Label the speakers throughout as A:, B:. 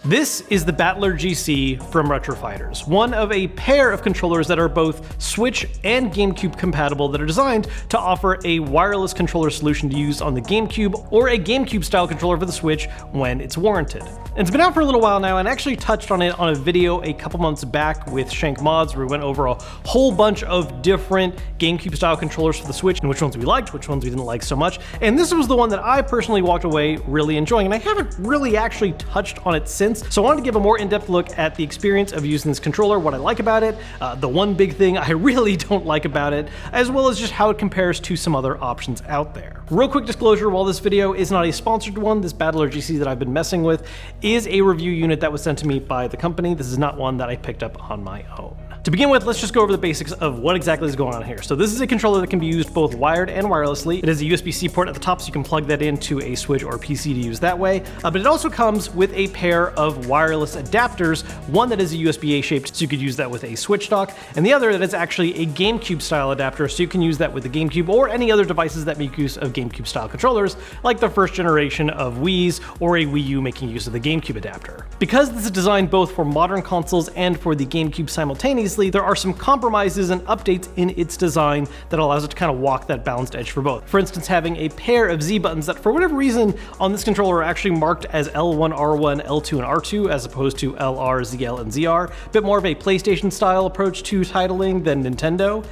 A: This is the Battler GC from Retro Fighters, one of a pair of controllers that are both Switch and GameCube compatible that are designed to offer a wireless controller solution to use on the GameCube or a GameCube style controller for the Switch when it's warranted. And it's been out for a little while now, and I actually touched on it on a video a couple months back with Shank Mods where we went over a whole bunch of different GameCube style controllers for the Switch and which ones we liked, which ones we didn't like so much. And this was the one that I personally walked away really enjoying, and I haven't really actually touched on it since. So I wanted to give a more in-depth look at the experience of using this controller, what I like about it, the one big thing I really don't like about it, as well as just how it compares to some other options out there. Real quick disclosure, while this video is not a sponsored one, this Battler GC that I've been messing with is a review unit that was sent to me by the company. This is not one that I picked up on my own. To begin with, let's just go over the basics of what exactly is going on here. So this is a controller that can be used both wired and wirelessly. It has a USB-C port at the top, so you can plug that into a Switch or PC to use that way. But it also comes with a pair of wireless adapters, one that is a USB-A shaped, so you could use that with a Switch dock, and the other that is actually a GameCube style adapter, so you can use that with the GameCube or any other devices that make use of GameCube style controllers, like the first generation of Wii's or a Wii U making use of the GameCube adapter. Because this is designed both for modern consoles and for the GameCube simultaneously, there are some compromises and updates in its design that allows it to kind of walk that balanced edge for both. For instance, having a pair of Z buttons that for whatever reason on this controller are actually marked as L1, R1, L2, and R2 as opposed to LR, ZL, and ZR. A bit more of a PlayStation style approach to titling than Nintendo.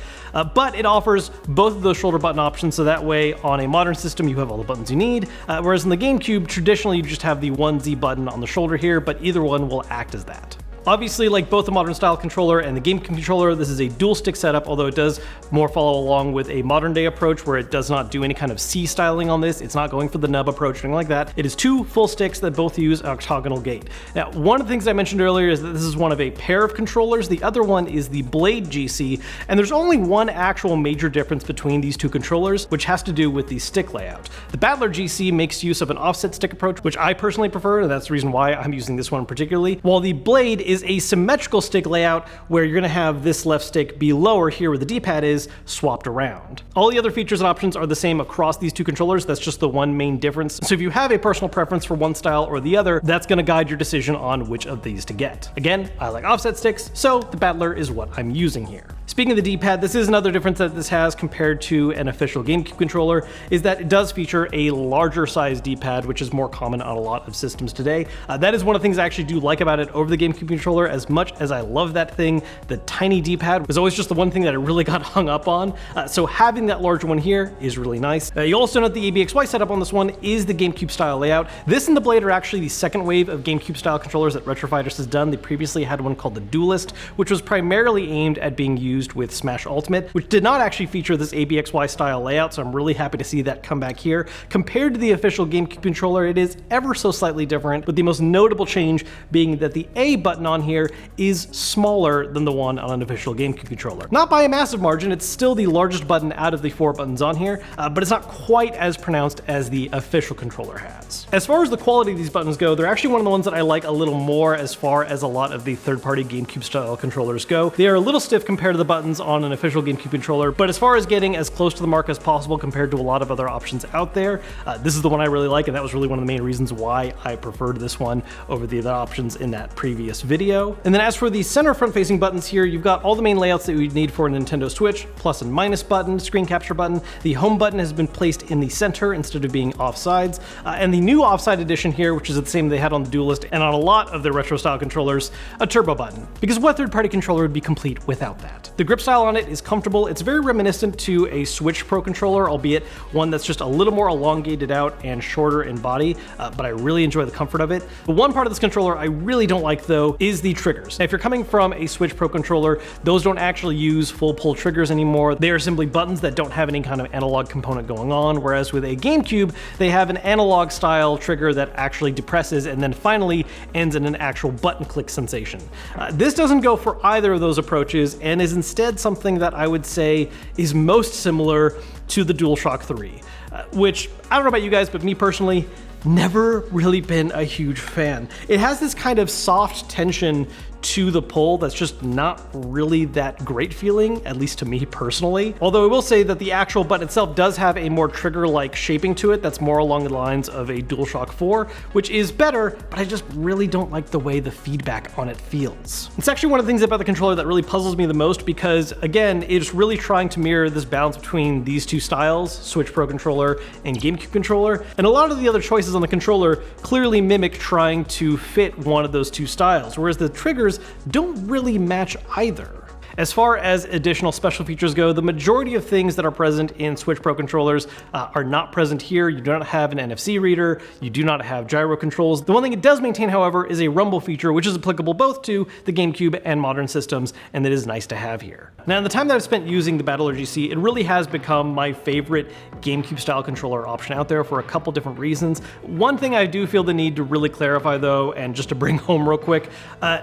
A: But it offers both of those shoulder button options, so that way on a modern system you have all the buttons you need, whereas in the GameCube traditionally you just have the one Z button on the shoulder here, but either one will act as that. Obviously, like both the modern style controller and the GameCube controller, this is a dual stick setup, although it does more follow along with a modern day approach where it does not do any kind of C styling on this. It's not going for the nub approach or anything like that. It is two full sticks that both use an octagonal gate. Now, one of the things I mentioned earlier is that this is one of a pair of controllers. The other one is the Blade GC, and there's only one actual major difference between these two controllers, which has to do with the stick layout. The Battler GC makes use of an offset stick approach, which I personally prefer, and that's the reason why I'm using this one particularly, while the Blade is a symmetrical stick layout where you're going to have this left stick be lower here where the D-pad is swapped around. All the other features and options are the same across these two controllers. That's just the one main difference. So if you have a personal preference for one style or the other, that's going to guide your decision on which of these to get. Again, I like offset sticks, so the Battler is what I'm using here. Speaking of the D-pad, this is another difference that this has compared to an official GameCube controller, is that it does feature a larger size D-pad, which is more common on a lot of systems today. That is one of the things I actually do like about it over the GameCube controller. As much as I love that thing, the tiny D-pad was always just the one thing that I really got hung up on. So having that larger one here is really nice. You also note the ABXY setup on this one is the GameCube style layout. This and the Blade are actually the second wave of GameCube style controllers that Retro Fighters has done. They previously had one called the Duelist, which was primarily aimed at being used with Smash Ultimate, which did not actually feature this ABXY style layout, so I'm really happy to see that come back here. Compared to the official GameCube controller, it is ever so slightly different, with the most notable change being that the A button on here is smaller than the one on an official GameCube controller. Not by a massive margin, it's still the largest button out of the 4 buttons on here, but it's not quite as pronounced as the official controller has. As far as the quality of these buttons go, they're actually one of the ones that I like a little more as far as a lot of the third-party GameCube style controllers go. They are a little stiff compared to the buttons on an official GameCube controller, but as far as getting as close to the mark as possible compared to a lot of other options out there, this is the one I really like, and that was really one of the main reasons why I preferred this one over the other options in that previous video. And then as for the center front-facing buttons here, you've got all the main layouts that you'd need for a Nintendo Switch: plus and minus button, screen capture button. The home button has been placed in the center instead of being off sides, and the new offside edition here, which is the same they had on the Duelist and on a lot of their retro style controllers, a turbo button, because what third-party controller would be complete without that? The grip style on it is comfortable. It's very reminiscent to a Switch Pro controller, albeit one that's just a little more elongated out and shorter in body, but I really enjoy the comfort of it. The one part of this controller I really don't like though is the triggers. Now, if you're coming from a Switch Pro controller, those don't actually use full pull triggers anymore. They are simply buttons that don't have any kind of analog component going on, whereas with a GameCube, they have an analog style trigger that actually depresses and then finally ends in an actual button click sensation. This doesn't go for either of those approaches and is instead something that I would say is most similar to the DualShock 3, which I don't know about you guys, but me personally, never really been a huge fan. It has this kind of soft tension to the pull that's just not really that great feeling, at least to me personally. Although I will say that the actual button itself does have a more trigger-like shaping to it that's more along the lines of a DualShock 4, which is better, but I just really don't like the way the feedback on it feels. It's actually one of the things about the controller that really puzzles me the most because, again, it's really trying to mirror this balance between these two styles, Switch Pro controller and GameCube controller, and a lot of the other choices on the controller clearly mimic trying to fit one of those two styles, whereas the triggers don't really match either. As far as additional special features go, the majority of things that are present in Switch Pro controllers are not present here. You do not have an NFC reader, you do not have gyro controls. The one thing it does maintain, however, is a rumble feature, which is applicable both to the GameCube and modern systems, and that is nice to have here. Now, in the time that I've spent using the Battler GC, it really has become my favorite GameCube-style controller option out there for a couple different reasons. One thing I do feel the need to really clarify, though, and just to bring home real quick,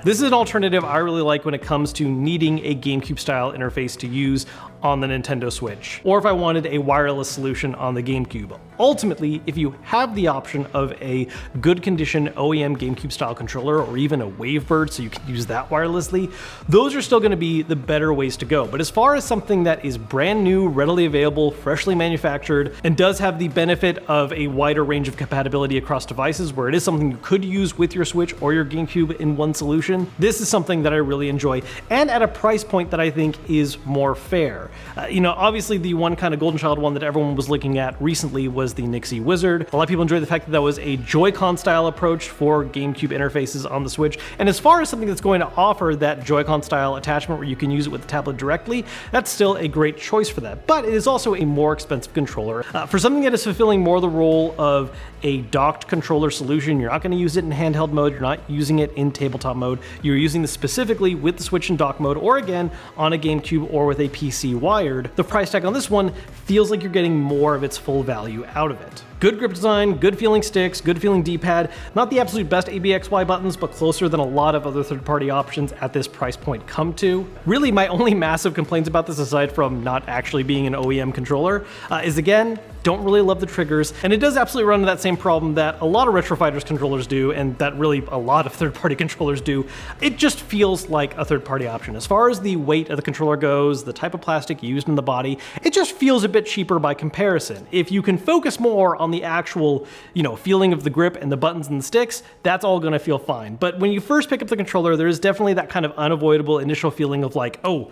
A: this is an alternative I really like when it comes to needing a GameCube-style interface to use on the Nintendo Switch, or if I wanted a wireless solution on the GameCube. Ultimately, if you have the option of a good condition OEM GameCube-style controller, or even a Wavebird so you can use that wirelessly, those are still going to be the better ways to go. But as far as something that is brand new, readily available, freshly manufactured, and does have the benefit of a wider range of compatibility across devices, where it is something you could use with your Switch or your GameCube in one solution, this is something that I really enjoy, and at a price point that I think is more fair. Obviously the one kind of golden child one that everyone was looking at recently was the Nixie Wizard. A lot of people enjoy the fact that that was a Joy-Con style approach for GameCube interfaces on the Switch, and as far as something that's going to offer that Joy-Con style attachment where you can use it with the tablet directly, that's still a great choice for that. But it is also a more expensive controller. For something that is fulfilling more the role of a docked controller solution, you're not going to use it in handheld mode, you're not using it in tabletop mode, you're using this specifically with the Switch in dock mode, or again, on a GameCube or with a PC wired, the price tag on this one feels like you're getting more of its full value out of it. Good grip design, good feeling sticks, good feeling D-pad, not the absolute best ABXY buttons, but closer than a lot of other third-party options at this price point come to. Really, my only massive complaints about this, aside from not actually being an OEM controller, is again, don't really love the triggers, and it does absolutely run into that same problem that a lot of Retro Fighters controllers do, and that really a lot of third-party controllers do. It just feels like a third-party option. As far as the weight of the controller goes, the type of plastic used in the body, it just feels a bit cheaper by comparison. If you can focus more on the actual, feeling of the grip and the buttons and the sticks, that's all gonna feel fine. But when you first pick up the controller, there is definitely that kind of unavoidable initial feeling of like, oh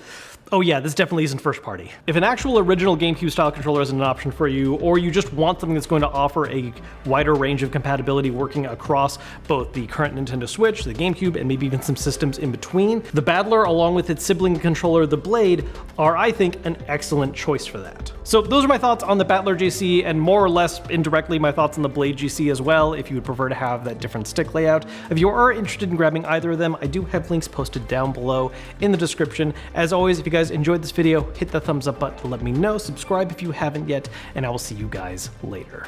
A: yeah, this definitely isn't first party. If an actual original GameCube style controller isn't an option for you, or you just want something that's going to offer a wider range of compatibility working across both the current Nintendo Switch, the GameCube, and maybe even some systems in between, the Battler, along with its sibling controller, the Blade, are, I think, an excellent choice for that. So those are my thoughts on the Battler GC, and more or less indirectly my thoughts on the Blade GC as well, if you would prefer to have that different stick layout. If you are interested in grabbing either of them, I do have links posted down below in the description. As always, if you guys enjoyed this video, hit the thumbs up button to let me know, subscribe if you haven't yet, and I will see you guys later.